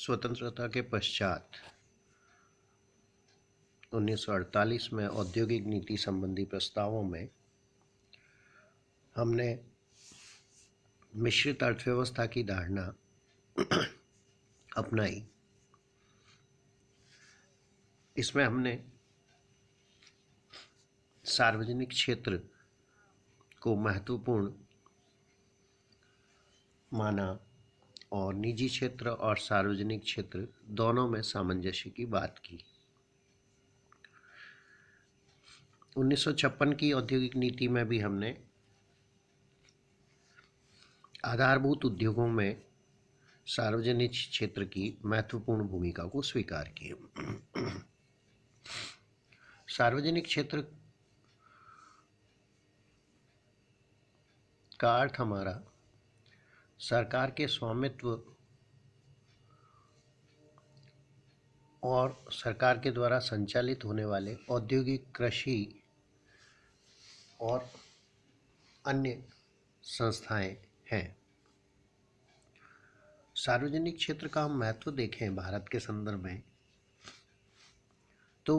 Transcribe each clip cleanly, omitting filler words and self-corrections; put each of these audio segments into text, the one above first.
स्वतंत्रता के पश्चात 1948 में औद्योगिक नीति संबंधी प्रस्तावों में हमने मिश्रित अर्थव्यवस्था की धारणा अपनाई। इसमें हमने सार्वजनिक क्षेत्र को महत्वपूर्ण माना और निजी क्षेत्र और सार्वजनिक क्षेत्र दोनों में सामंजस्य की बात की। 1956 की औद्योगिक नीति में भी हमने आधारभूत उद्योगों में सार्वजनिक क्षेत्र की महत्वपूर्ण भूमिका को स्वीकार किया। सार्वजनिक क्षेत्र का अर्थ हमारा सरकार के स्वामित्व और सरकार के द्वारा संचालित होने वाले औद्योगिक, कृषि और अन्य संस्थाएं हैं। सार्वजनिक क्षेत्र का हम महत्व देखें भारत के संदर्भ में तो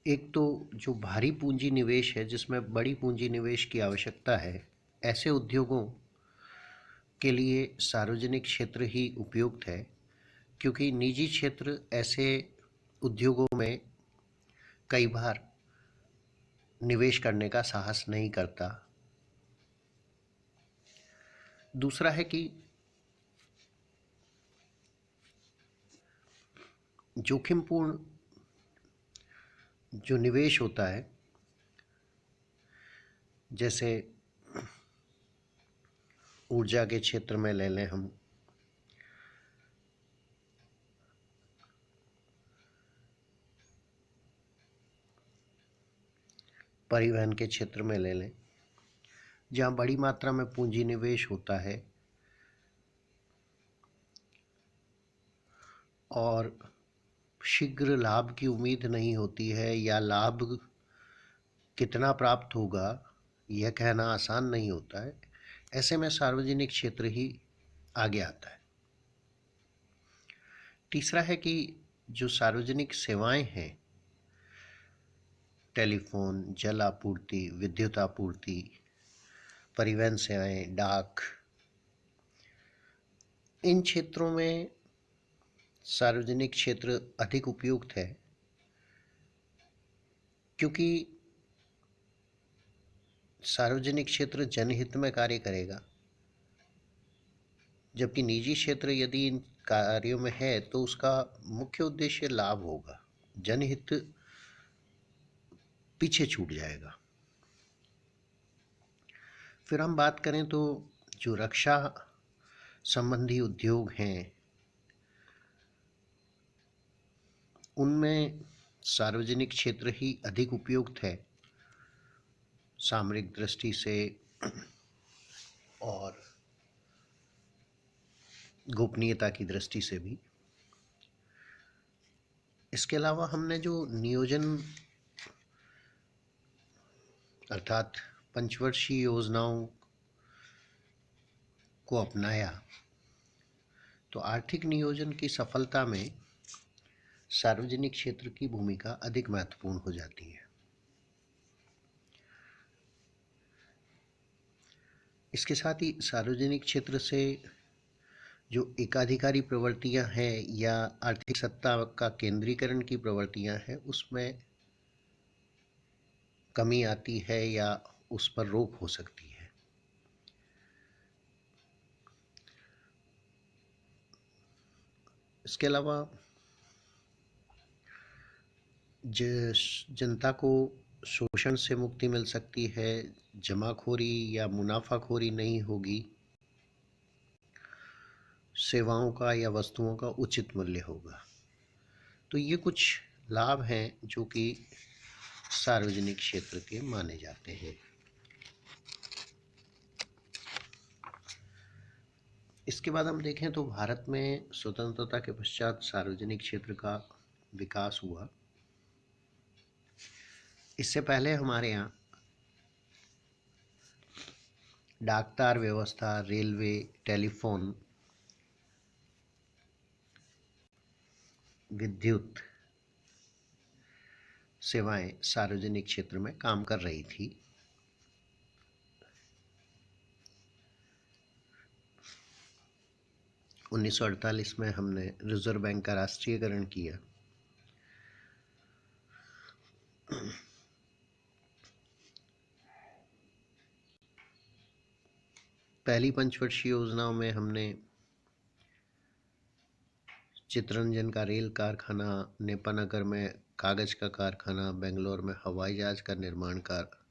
एक तो जो भारी पूंजी निवेश है, जिसमें बड़ी पूंजी निवेश की आवश्यकता है, ऐसे उद्योगों के लिए सार्वजनिक क्षेत्र ही उपयुक्त है, क्योंकि निजी क्षेत्र ऐसे उद्योगों में कई बार निवेश करने का साहस नहीं करता। दूसरा है कि जोखिमपूर्ण जो निवेश होता है, जैसे ऊर्जा के क्षेत्र में ले लें हम, परिवहन के क्षेत्र में ले लें, जहाँ बड़ी मात्रा में पूंजी निवेश होता है और शीघ्र लाभ की उम्मीद नहीं होती है, या लाभ कितना प्राप्त होगा यह कहना आसान नहीं होता है। ऐसे में सार्वजनिक क्षेत्र ही आगे आता है। तीसरा है कि जो सार्वजनिक सेवाएं हैं, टेलीफोन, जल आपूर्ति, विद्युत आपूर्ति, परिवहन सेवाएं, डाक, इन क्षेत्रों में सार्वजनिक क्षेत्र अधिक उपयुक्त है, क्योंकि सार्वजनिक क्षेत्र जनहित में कार्य करेगा, जबकि निजी क्षेत्र यदि इन कार्यों में है तो उसका मुख्य उद्देश्य लाभ होगा, जनहित पीछे छूट जाएगा। फिर हम बात करें तो जो रक्षा संबंधी उद्योग हैं, उनमें सार्वजनिक क्षेत्र ही अधिक उपयुक्त है, सामरिक दृष्टि से और गोपनीयता की दृष्टि से भी। इसके अलावा हमने जो नियोजन अर्थात पंचवर्षीय योजनाओं को अपनाया, तो आर्थिक नियोजन की सफलता में सार्वजनिक क्षेत्र की भूमिका अधिक महत्वपूर्ण हो जाती है। इसके साथ ही सार्वजनिक क्षेत्र से जो एकाधिकारी प्रवृत्तियां हैं या आर्थिक सत्ता का केंद्रीकरण की प्रवृत्तियां हैं, उसमें कमी आती है या उस पर रोक हो सकती है। इसके अलावा जनता को शोषण से मुक्ति मिल सकती है, जमाखोरी या मुनाफाखोरी नहीं होगी, सेवाओं का या वस्तुओं का उचित मूल्य होगा। तो ये कुछ लाभ हैं जो कि सार्वजनिक क्षेत्र के माने जाते हैं। इसके बाद हम देखें तो भारत में स्वतंत्रता के पश्चात सार्वजनिक क्षेत्र का विकास हुआ। इससे पहले हमारे यहाँ डाकतार व्यवस्था, रेलवे, टेलीफोन विद्युत सेवाएं सार्वजनिक क्षेत्र में काम कर रही थी। उन्नीस सौ अड़तालीस में हमने रिजर्व बैंक का राष्ट्रीयकरण किया। पहली पंचवर्षीय योजनाओं में हमने चितरंजन का रेल कारखाना, नेपानगर में कागज का कारखाना, बेंगलोर में हवाई जहाज का निर्माण कार्य,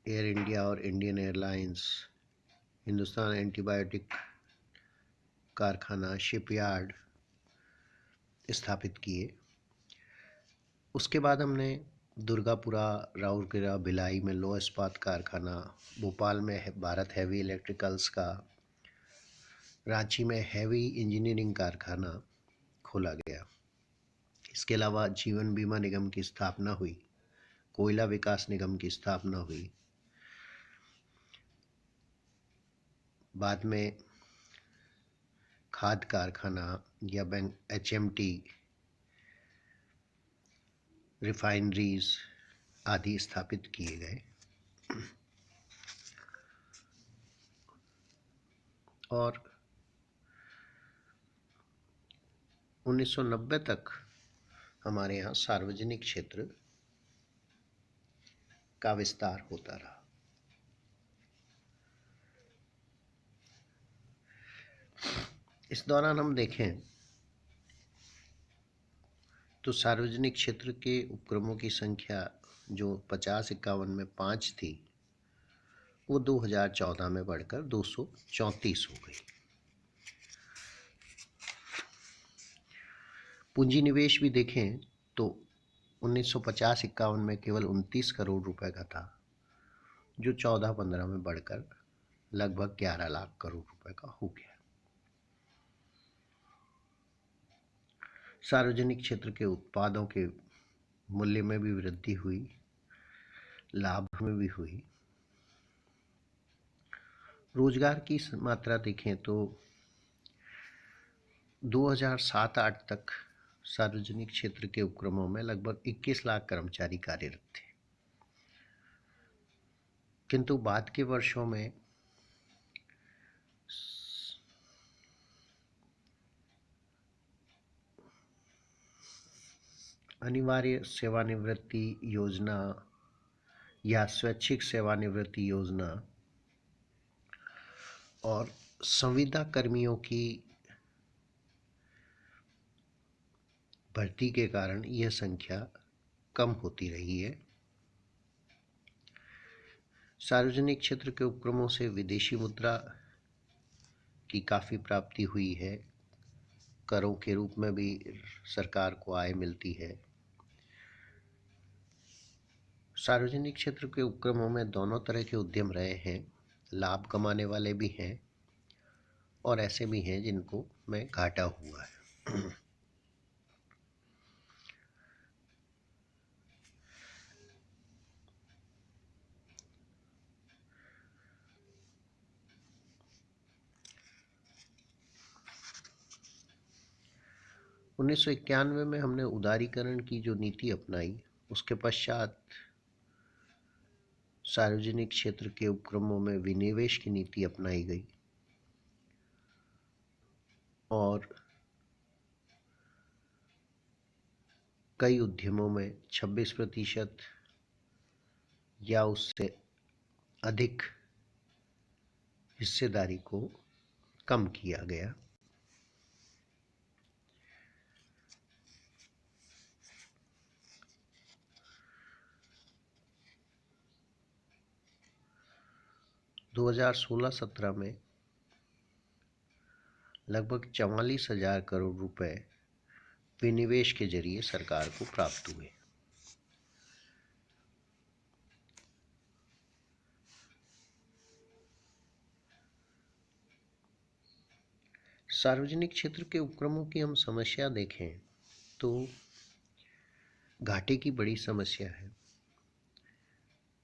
एयर इंडिया और इंडियन एयरलाइंस, हिंदुस्तान एंटीबायोटिक कारखाना, शिपयार्ड स्थापित किए। उसके बाद हमने दुर्गापुरा, राउरकेला, भिलाई में लौह इस्पात कारखाना, भोपाल में भारत हैवी इलेक्ट्रिकल्स का, रांची में हैवी इंजीनियरिंग कारखाना खोला गया। इसके अलावा जीवन बीमा निगम की स्थापना हुई, कोयला विकास निगम की स्थापना हुई। बाद में खाद कारखाना या HMT, रिफाइनरीज आदि स्थापित किए गए। और 1990 तक हमारे यहाँ सार्वजनिक क्षेत्र का विस्तार होता रहा। इस दौरान हम देखें तो सार्वजनिक क्षेत्र के उपक्रमों की संख्या जो 50-51 में 5 थी, वो 2014 में बढ़कर 234 हो गई। पूंजी निवेश भी देखें तो 1950-51 में केवल 29 करोड़ रुपए का था, जो 14-15 में बढ़कर लगभग 11 लाख करोड़ रुपए का हो गया। सार्वजनिक क्षेत्र के उत्पादों के मूल्य में भी वृद्धि हुई, लाभ में भी हुई। रोजगार की मात्रा देखें तो 2007-08 तक सार्वजनिक क्षेत्र के उपक्रमों में लगभग 21 लाख कर्मचारी कार्यरत थे, किंतु बाद के वर्षों में अनिवार्य सेवानिवृत्ति योजना या स्वैच्छिक सेवानिवृत्ति योजना और संविदा कर्मियों की भर्ती के कारण यह संख्या कम होती रही है। सार्वजनिक क्षेत्र के उपक्रमों से विदेशी मुद्रा की काफ़ी प्राप्ति हुई है, करों के रूप में भी सरकार को आय मिलती है। सार्वजनिक क्षेत्र के उपक्रमों में दोनों तरह के उद्यम रहे हैं, लाभ कमाने वाले भी हैं और ऐसे भी हैं जिनको में घाटा हुआ है। उन्नीस सौ 91 में हमने उदारीकरण की जो नीति अपनाई, उसके पश्चात सार्वजनिक क्षेत्र के उपक्रमों में विनिवेश की नीति अपनाई गई और कई उद्यमों में 26% या उससे अधिक हिस्सेदारी को कम किया गया। दो 2016-17 में लगभग 44,000 करोड़ रुपए विनिवेश के जरिए सरकार को प्राप्त हुए। सार्वजनिक क्षेत्र के उपक्रमों की हम समस्या देखें तो घाटे की बड़ी समस्या है,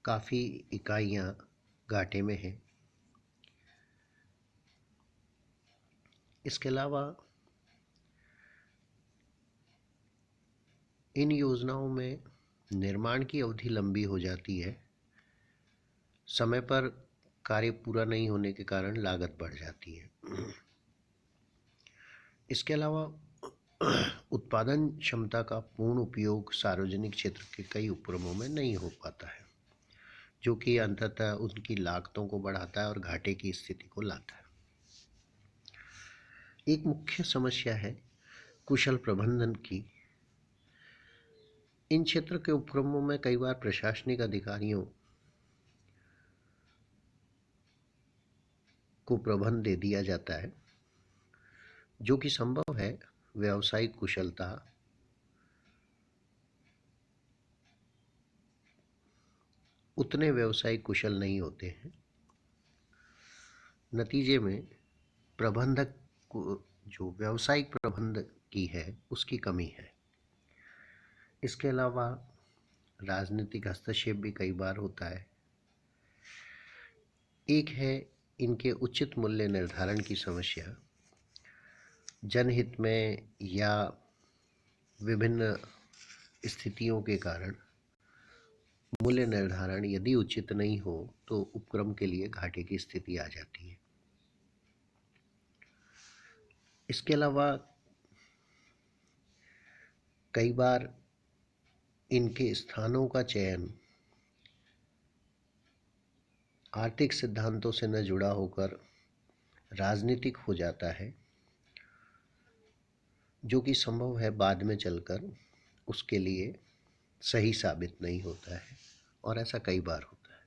काफ़ी इकाइयाँ घाटे में हैं। इसके अलावा इन योजनाओं में निर्माण की अवधि लंबी हो जाती है, समय पर कार्य पूरा नहीं होने के कारण लागत बढ़ जाती है। इसके अलावा उत्पादन क्षमता का पूर्ण उपयोग सार्वजनिक क्षेत्र के कई उपक्रमों में नहीं हो पाता है, जो कि अंततः उनकी लागतों को बढ़ाता है और घाटे की स्थिति को लाता है। एक मुख्य समस्या है कुशल प्रबंधन की। इन क्षेत्र के उपक्रमों में कई बार प्रशासनिक अधिकारियों को प्रबंध दे दिया जाता है, जो कि संभव है। व्यावसायिक कुशलता उतने व्यावसायिक कुशल नहीं होते हैं। नतीजे में प्रबंधक को जो व्यावसायिक प्रबंध की है उसकी कमी है। इसके अलावा राजनीतिक हस्तक्षेप भी कई बार होता है। एक है इनके उचित मूल्य निर्धारण की समस्या। जनहित में या विभिन्न स्थितियों के कारण मूल्य निर्धारण यदि उचित नहीं हो तो उपक्रम के लिए घाटे की स्थिति आ जाती है। इसके अलावा कई बार इनके स्थानों का चयन आर्थिक सिद्धांतों से न जुड़ा होकर राजनीतिक हो जाता है, जो कि संभव है बाद में चलकर उसके लिए सही साबित नहीं होता है, और ऐसा कई बार होता है।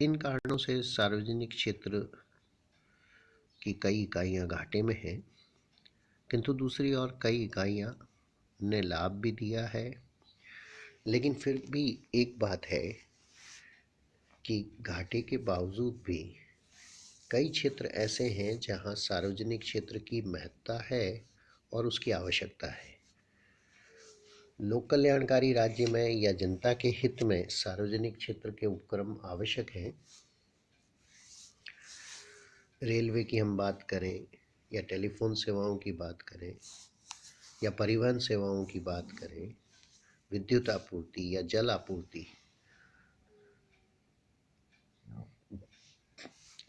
इन कारणों से सार्वजनिक क्षेत्र की कई इकाइयां घाटे में हैं, किंतु दूसरी ओर कई इकाइयां ने लाभ भी दिया है। लेकिन फिर भी एक बात है कि घाटे के बावजूद भी कई क्षेत्र ऐसे हैं जहां सार्वजनिक क्षेत्र की महत्ता है और उसकी आवश्यकता है। लोक कल्याणकारी राज्य में या जनता के हित में सार्वजनिक क्षेत्र के उपक्रम आवश्यक हैं। रेलवे की हम बात करें या टेलीफोन सेवाओं की बात करें या परिवहन सेवाओं की बात करें, विद्युत आपूर्ति या जल आपूर्ति,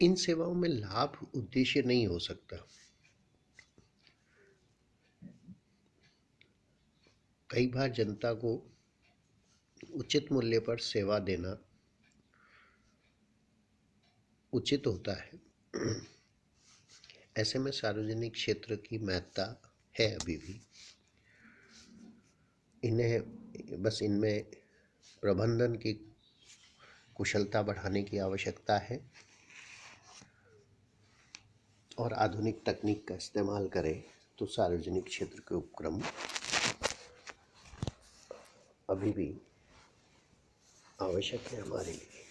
इन सेवाओं में लाभ उद्देश्य नहीं हो सकता। कई बार जनता को उचित मूल्य पर सेवा देना उचित होता है। ऐसे में सार्वजनिक क्षेत्र की महत्ता है अभी भी। इनमें प्रबंधन की कुशलता बढ़ाने की आवश्यकता है और आधुनिक तकनीक का इस्तेमाल करें तो सार्वजनिक क्षेत्र के उपक्रम अभी भी आवश्यक है हमारे लिए।